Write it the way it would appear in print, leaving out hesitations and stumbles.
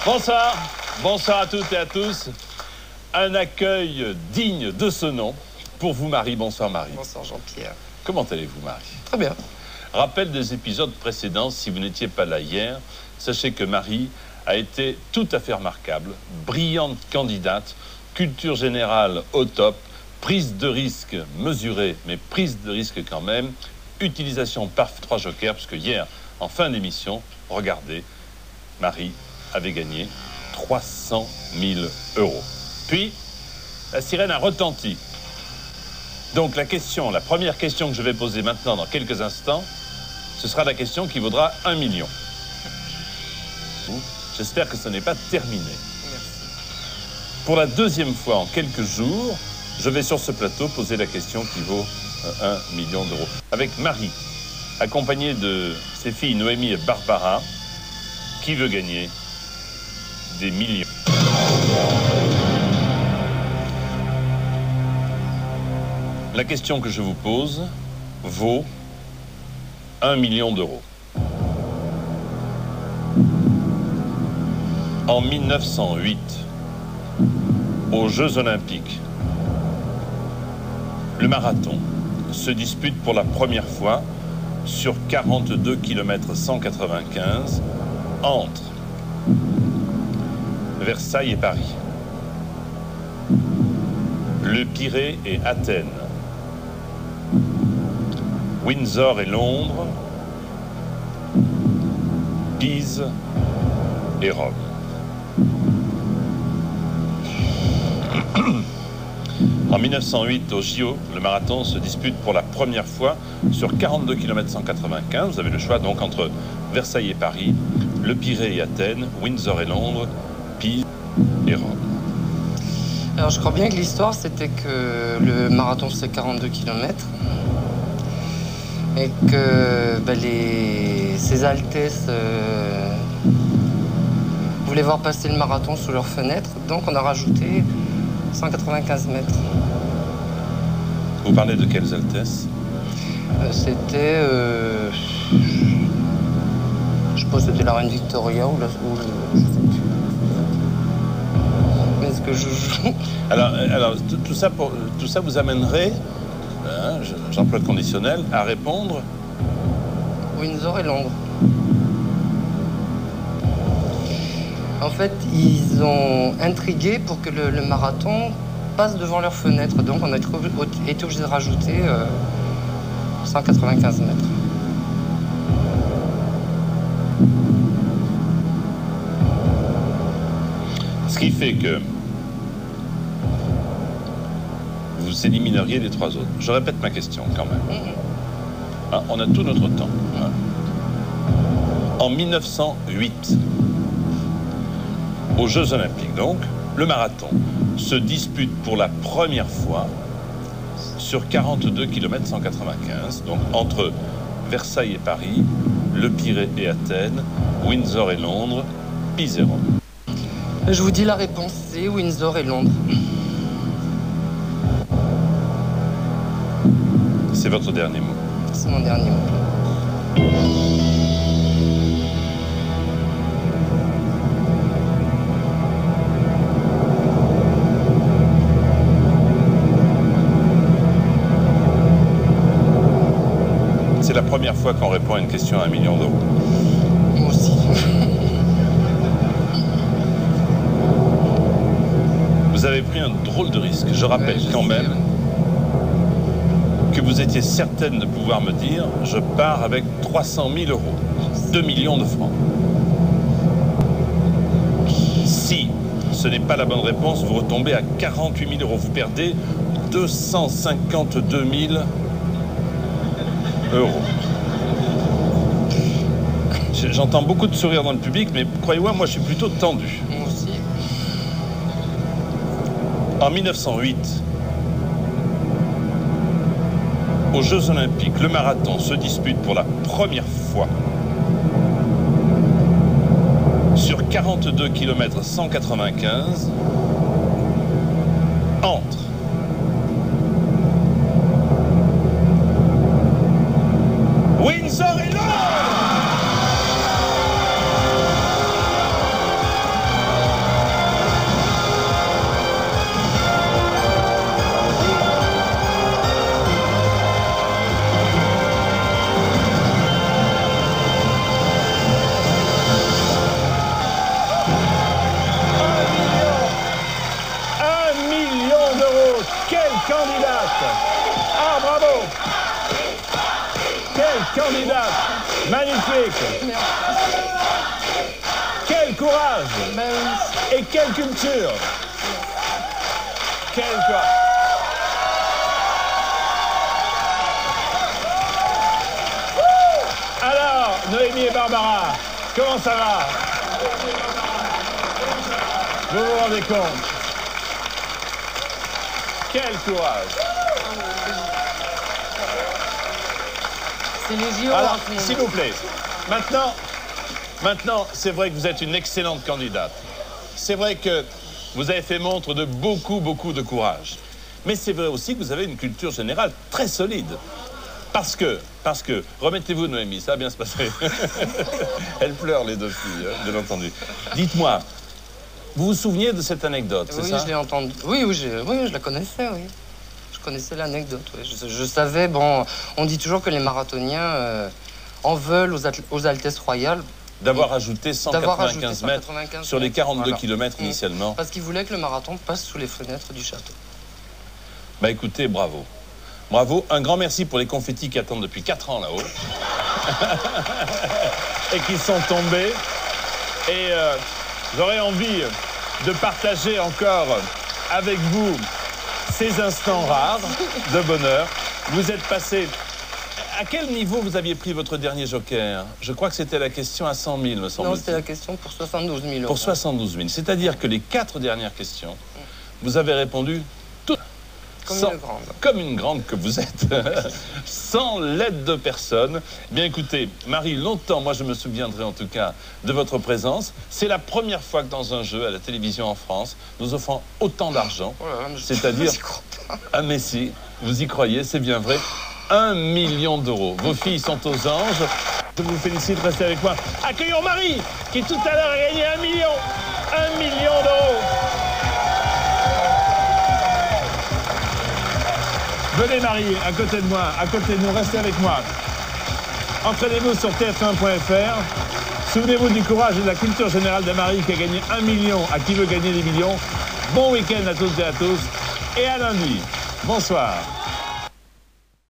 Bonsoir, bonsoir à toutes et à tous. Un accueil digne de ce nom pour vous, Marie. Bonsoir, Marie. Bonsoir, Jean-Pierre. Comment allez-vous, Marie? Très bien. Rappel des épisodes précédents, si vous n'étiez pas là hier, sachez que Marie a été tout à fait remarquable, brillante candidate, culture générale au top, prise de risque mesurée, mais prise de risque quand même, utilisation par 3 jokers, parce que hier, en fin d'émission, regardez, Marie avait gagné 300 000 euros. Puis, la sirène a retenti. Donc la première question que je vais poser maintenant dans quelques instants, ce sera la question qui vaudra 1 million. J'espère que ce n'est pas terminé. Merci. Pour la deuxième fois en quelques jours, je vais sur ce plateau poser la question qui vaut 1 million d'euros. Avec Marie, accompagnée de ses filles Noémie et Barbara, qui veut gagner des millions. La question que je vous pose vaut 1 million d'euros. En 1908, aux Jeux Olympiques, le marathon se dispute pour la première fois sur 42 km 195 entre Versailles et Paris, Le Pirée et Athènes, Windsor et Londres, Pise et Rome. En 1908, au JO, le marathon se dispute pour la première fois sur 42 km 195. Vous avez le choix donc entre Versailles et Paris, Le Pirée et Athènes, Windsor et Londres, Pise et Rome. Alors, je crois bien que l'histoire, c'était que le marathon, c'est 42 km. Et que ces Altesses voulaient voir passer le marathon sous leurs fenêtres. Donc, on a rajouté 195 mètres. Vous parlez de quelles Altesses? C'était... je pense que c'était la reine Victoria ou je sais plus. Mais est-ce que je joue? Alors tout ça vous amènerait, j'emploie le conditionnel, à répondre Windsor et Londres. En fait, ils ont intrigué pour que le marathon passe devant leurs fenêtres. Donc, on a été obligé de rajouter 195 mètres. Ce qui fait que vous élimineriez les 3 autres. Je répète ma question quand même. Hein, on a tout notre temps. Hein. En 1908, aux Jeux Olympiques, donc, le marathon se dispute pour la première fois sur 42 km 195, donc entre Versailles et Paris, Le Pirée et Athènes, Windsor et Londres, Pise et Rome. Je vous dis la réponse, c'est Windsor et Londres. C'est votre dernier mot. C'est mon dernier mot. C'est la première fois qu'on répond à une question à 1 million d'euros. Moi aussi. Vous avez pris un drôle de risque. Je rappelle quand même que vous étiez certaine de pouvoir me dire « Je pars avec 300 000 euros, 2 millions de francs ». Si ce n'est pas la bonne réponse, vous retombez à 48 000 euros. Vous perdez 252 000 euros. J'entends beaucoup de sourires dans le public, mais croyez-moi, moi je suis plutôt tendu. Moi aussi. En 1908, aux Jeux Olympiques, le marathon se dispute pour la première fois sur 42 km 195 entre Windsor et Londres. candidate. Magnifique. Merci. Quel courage. Ben oui. Et quelle culture. Quel courage. Alors, Noémie et Barbara, comment ça va? Vous vous rendez compte? Quel courage! C'est les JO. Alors, s'il vous plaît, maintenant, c'est vrai que vous êtes une excellente candidate. C'est vrai que vous avez fait montre de beaucoup de courage. Mais c'est vrai aussi que vous avez une culture générale très solide. Parce que, remettez-vous Noémie, ça va bien se passer. Elles pleurent les deux filles, hein, bien entendu. Dites-moi, vous vous souveniez de cette anecdote, c'est ça? Oui, je l'ai entendue. Oui, je la connaissais, oui. Je connaissais l'anecdote, oui. Je savais, bon, on dit toujours que les marathoniens en veulent aux Altesses royales. D'avoir ajouté 195 mètres 195 sur les 42 voilà. km initialement. Parce qu'ils voulaient que le marathon passe sous les fenêtres du château. Bah écoutez, bravo. Bravo. Un grand merci pour les confettis qui attendent depuis 4 ans là-haut. Et qui sont tombés. Et j'aurais envie de partager encore avec vous ces instants rares de bonheur. Vous êtes passé... À quel niveau vous aviez pris votre dernier joker? Je crois que c'était la question à 100 000, me semble-t-il. Non, c'était la question pour 72 000 euros. Pour 72 000. C'est-à-dire que les 4 dernières questions, vous avez répondu toutes. Comme une grande que vous êtes, sans l'aide de personne. Bien écoutez, Marie, longtemps, moi je me souviendrai en tout cas de votre présence. C'est la première fois que dans un jeu à la télévision en France, nous offrons autant d'argent. Oh c'est-à-dire un Messi, vous y croyez, c'est bien vrai, 1 million d'euros. Vos filles sont aux anges. Je vous félicite, restez avec moi. Accueillons Marie, qui tout à l'heure a gagné 1 million. 1 million d'euros. Venez Marie, à côté de moi, à côté de nous, restez avec moi. Entraînez-vous sur tf1.fr. Souvenez-vous du courage et de la culture générale de Marie qui a gagné 1 million à qui veut gagner des millions. Bon week-end à toutes et à tous. Et à lundi. Bonsoir.